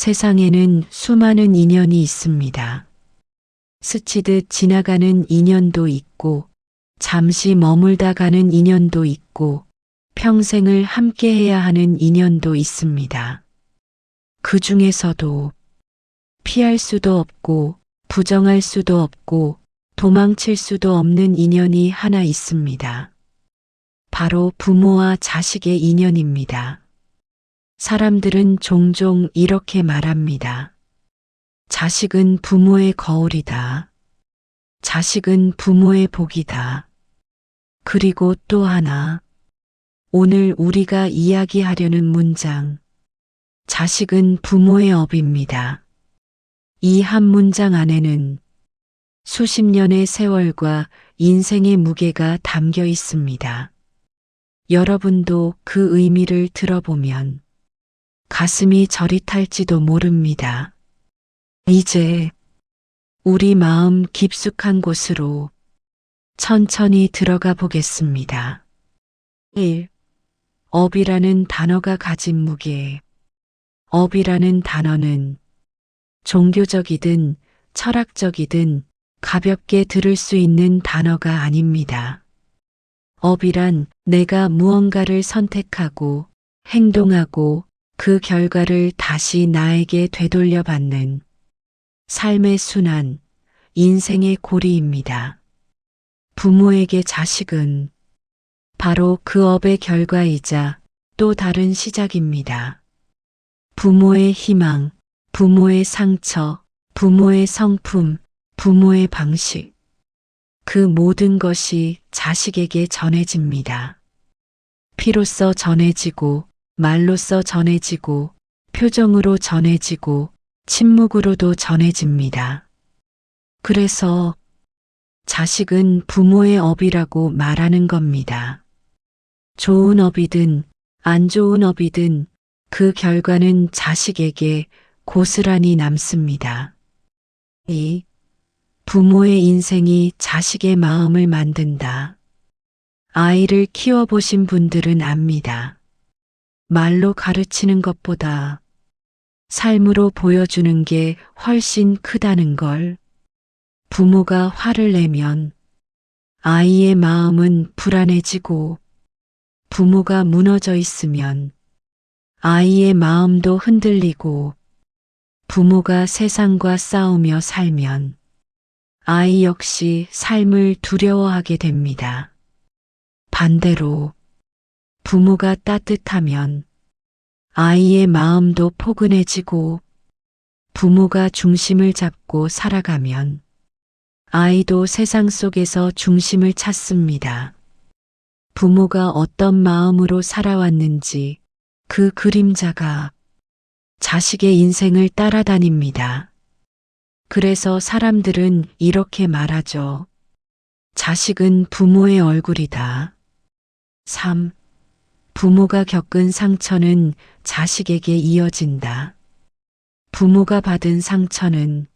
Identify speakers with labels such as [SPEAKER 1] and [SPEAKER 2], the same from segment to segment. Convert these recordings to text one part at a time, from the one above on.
[SPEAKER 1] 세상에는 수많은 인연이 있습니다. 스치듯 지나가는 인연도 있고, 잠시 머물다 가는 인연도 있고, 평생을 함께해야 하는 인연도 있습니다. 그 중에서도 피할 수도 없고, 부정할 수도 없고, 도망칠 수도 없는 인연이 하나 있습니다. 바로 부모와 자식의 인연입니다. 사람들은 종종 이렇게 말합니다. 자식은 부모의 거울이다. 자식은 부모의 복이다. 그리고 또 하나, 오늘 우리가 이야기하려는 문장, 자식은 부모의 업입니다. 이 한 문장 안에는 수십 년의 세월과 인생의 무게가 담겨 있습니다. 여러분도 그 의미를 들어보면 가슴이 저릿할지도 모릅니다. 이제 우리 마음 깊숙한 곳으로 천천히 들어가 보겠습니다. 1. 업이라는 단어가 가진 무게. 업이라는 단어는 종교적이든 철학적이든 가볍게 들을 수 있는 단어가 아닙니다. 업이란 내가 무언가를 선택하고 행동하고 그 결과를 다시 나에게 되돌려 받는 삶의 순환, 인생의 고리입니다. 부모에게 자식은 바로 그 업의 결과이자 또 다른 시작입니다. 부모의 희망, 부모의 상처, 부모의 성품, 부모의 방식. 그 모든 것이 자식에게 전해집니다. 피로써 전해지고, 말로써 전해지고, 표정으로 전해지고, 침묵으로도 전해집니다. 그래서 자식은 부모의 업이라고 말하는 겁니다. 좋은 업이든 안 좋은 업이든 그 결과는 자식에게 고스란히 남습니다. 2. 부모의 인생이 자식의 마음을 만든다. 아이를 키워보신 분들은 압니다. 말로 가르치는 것보다 삶으로 보여주는 게 훨씬 크다는 걸. 부모가 화를 내면 아이의 마음은 불안해지고, 부모가 무너져 있으면 아이의 마음도 흔들리고, 부모가 세상과 싸우며 살면 아이 역시 삶을 두려워하게 됩니다. 반대로 부모가 따뜻하면 아이의 마음도 포근해지고, 부모가 중심을 잡고 살아가면 아이도 세상 속에서 중심을 찾습니다. 부모가 어떤 마음으로 살아왔는지 그 그림자가 자식의 인생을 따라다닙니다. 그래서 사람들은 이렇게 말하죠. 자식은 부모의 얼굴이다. 3. 부모가 겪은 상처는 자식에게 이어진다. 부모가 받은 상처는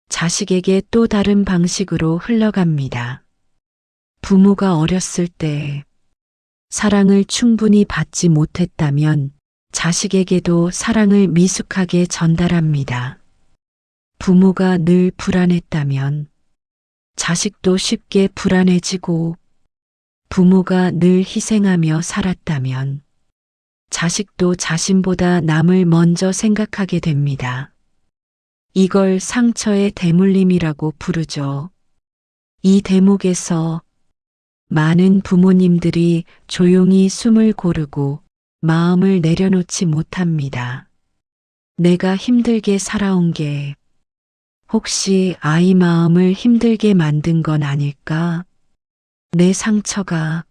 [SPEAKER 1] 자식에게 또 다른 방식으로 흘러갑니다. 부모가 어렸을 때 사랑을 충분히 받지 못했다면 자식에게도 사랑을 미숙하게 전달합니다. 부모가 늘 불안했다면 자식도 쉽게 불안해지고, 부모가 늘 희생하며 살았다면 자식도 자신보다 남을 먼저 생각하게 됩니다. 이걸 상처의 대물림이라고 부르죠. 이 대목에서 많은 부모님들이 조용히 숨을 고르고 마음을 내려놓지 못합니다. 내가 힘들게 살아온 게 혹시 아이 마음을 힘들게 만든 건 아닐까? 내 상처가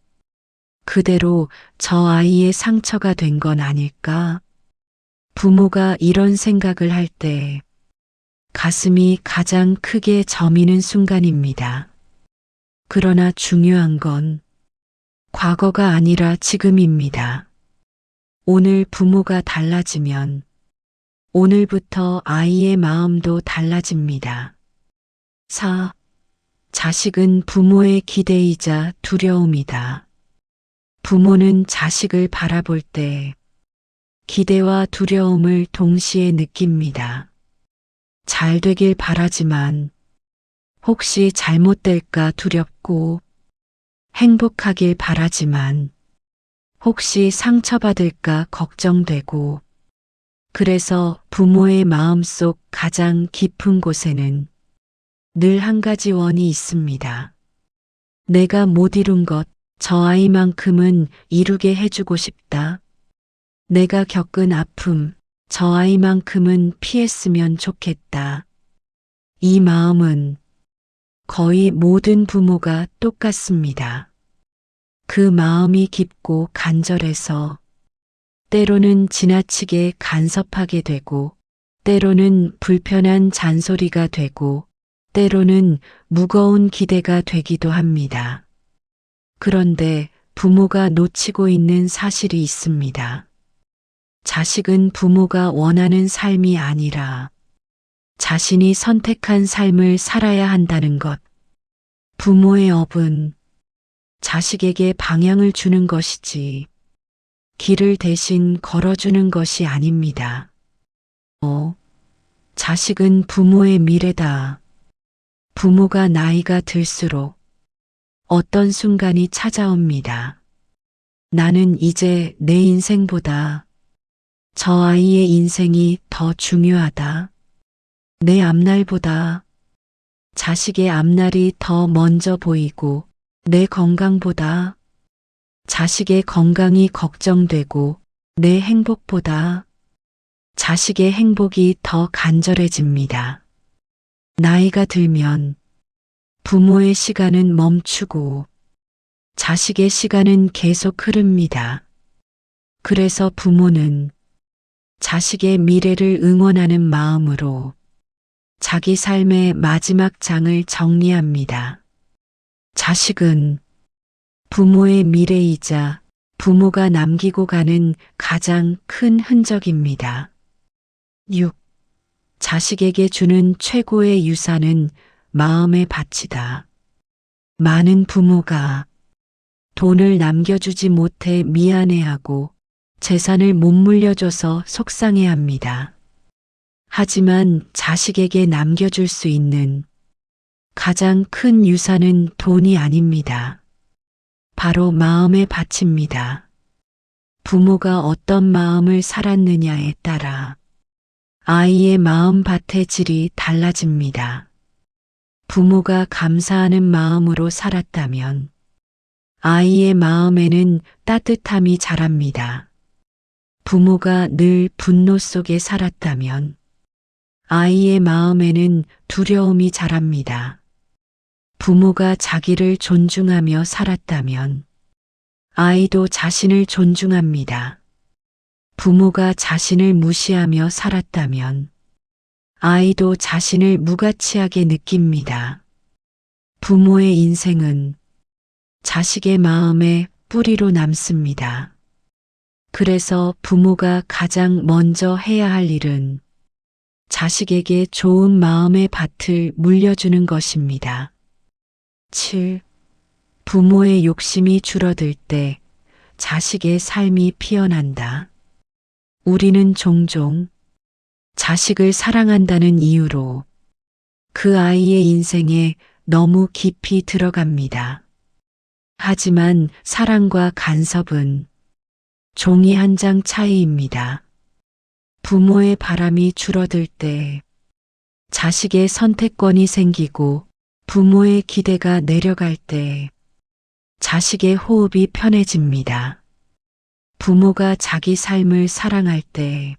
[SPEAKER 1] 그대로 저 아이의 상처가 된 건 아닐까? 부모가 이런 생각을 할 때 가슴이 가장 크게 저미는 순간입니다. 그러나 중요한 건 과거가 아니라 지금입니다. 오늘 부모가 달라지면 오늘부터 아이의 마음도 달라집니다. 4. 자식은 부모의 기대이자 두려움이다. 부모는 자식을 바라볼 때 기대와 두려움을 동시에 느낍니다. 잘 되길 바라지만 혹시 잘못될까 두렵고, 행복하길 바라지만 혹시 상처받을까 걱정되고, 그래서 부모의 마음속 가장 깊은 곳에는 늘 한 가지 원이 있습니다. 내가 못 이룬 것, 저 아이만큼은 이루게 해주고 싶다. 내가 겪은 아픔, 저 아이만큼은 피했으면 좋겠다. 이 마음은 거의 모든 부모가 똑같습니다. 그 마음이 깊고 간절해서 때로는 지나치게 간섭하게 되고, 때로는 불편한 잔소리가 되고, 때로는 무거운 기대가 되기도 합니다. 그런데 부모가 놓치고 있는 사실이 있습니다. 자식은 부모가 원하는 삶이 아니라 자신이 선택한 삶을 살아야 한다는 것. 부모의 업은 자식에게 방향을 주는 것이지 길을 대신 걸어주는 것이 아닙니다. 자식은 부모의 미래다. 부모가 나이가 들수록 어떤 순간이 찾아옵니다. 나는 이제 내 인생보다 저 아이의 인생이 더 중요하다. 내 앞날보다 자식의 앞날이 더 먼저 보이고, 내 건강보다 자식의 건강이 걱정되고, 내 행복보다 자식의 행복이 더 간절해집니다. 나이가 들면 부모의 시간은 멈추고 자식의 시간은 계속 흐릅니다. 그래서 부모는 자식의 미래를 응원하는 마음으로 자기 삶의 마지막 장을 정리합니다. 자식은 부모의 미래이자 부모가 남기고 가는 가장 큰 흔적입니다. 6. 자식에게 주는 최고의 유산은 마음의 밭이다. 많은 부모가 돈을 남겨주지 못해 미안해하고 재산을 못 물려줘서 속상해합니다. 하지만 자식에게 남겨줄 수 있는 가장 큰 유산은 돈이 아닙니다. 바로 마음의 밭입니다. 부모가 어떤 마음을 살았느냐에 따라 아이의 마음 밭의 질이 달라집니다. 부모가 감사하는 마음으로 살았다면 아이의 마음에는 따뜻함이 자랍니다. 부모가 늘 분노 속에 살았다면 아이의 마음에는 두려움이 자랍니다. 부모가 자기를 존중하며 살았다면 아이도 자신을 존중합니다. 부모가 자신을 무시하며 살았다면 아이도 자신을 무가치하게 느낍니다. 부모의 인생은 자식의 마음에 뿌리로 남습니다. 그래서 부모가 가장 먼저 해야 할 일은 자식에게 좋은 마음의 밭을 물려주는 것입니다. 7. 부모의 욕심이 줄어들 때 자식의 삶이 피어난다. 우리는 종종 자식을 사랑한다는 이유로 그 아이의 인생에 너무 깊이 들어갑니다. 하지만 사랑과 간섭은 종이 한 장 차이입니다. 부모의 바람이 줄어들 때 자식의 선택권이 생기고, 부모의 기대가 내려갈 때 자식의 호흡이 편해집니다. 부모가 자기 삶을 사랑할 때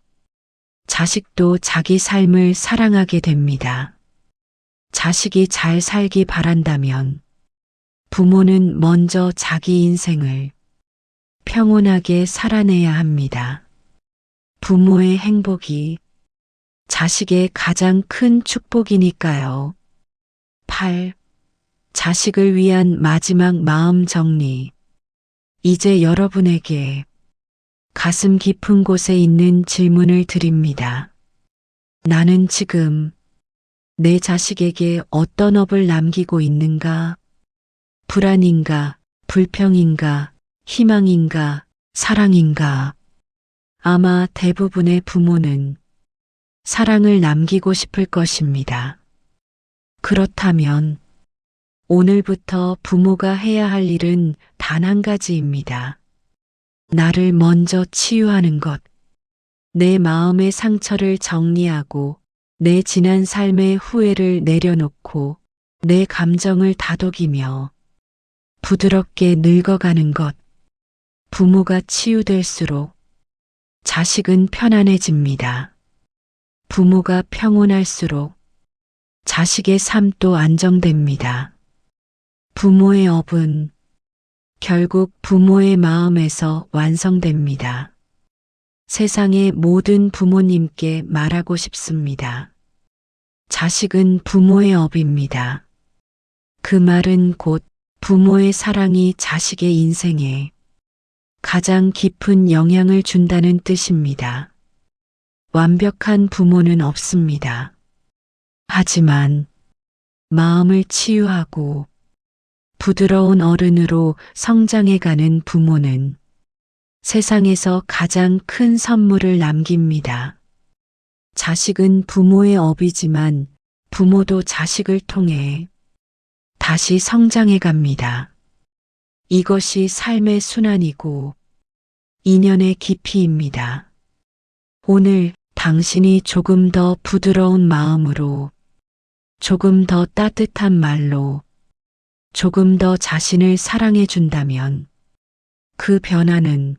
[SPEAKER 1] 자식도 자기 삶을 사랑하게 됩니다. 자식이 잘 살기 바란다면 부모는 먼저 자기 인생을 평온하게 살아내야 합니다. 부모의 행복이 자식의 가장 큰 축복이니까요. 8. 자식을 위한 마지막 마음 정리. 이제 여러분에게 가슴 깊은 곳에 있는 질문을 드립니다. 나는 지금 내 자식에게 어떤 업을 남기고 있는가? 불안인가? 불평인가? 희망인가? 사랑인가? 아마 대부분의 부모는 사랑을 남기고 싶을 것입니다. 그렇다면 오늘부터 부모가 해야 할 일은 단 한 가지입니다. 나를 먼저 치유하는 것, 내 마음의 상처를 정리하고 내 지난 삶의 후회를 내려놓고 내 감정을 다독이며 부드럽게 늙어가는 것. 부모가 치유될수록 자식은 편안해집니다. 부모가 평온할수록 자식의 삶도 안정됩니다. 부모의 업은 결국 부모의 마음에서 완성됩니다. 세상의 모든 부모님께 말하고 싶습니다. 자식은 부모의 업입니다. 그 말은 곧 부모의 사랑이 자식의 인생에 가장 깊은 영향을 준다는 뜻입니다. 완벽한 부모는 없습니다. 하지만 마음을 치유하고 부드러운 어른으로 성장해가는 부모는 세상에서 가장 큰 선물을 남깁니다. 자식은 부모의 업이지만 부모도 자식을 통해 다시 성장해갑니다. 이것이 삶의 순환이고 인연의 깊이입니다. 오늘 당신이 조금 더 부드러운 마음으로, 조금 더 따뜻한 말로, 조금 더 자신을 사랑해 준다면 그 변화는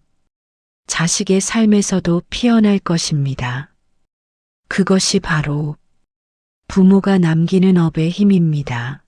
[SPEAKER 1] 자식의 삶에서도 피어날 것입니다. 그것이 바로 부모가 남기는 업의 힘입니다.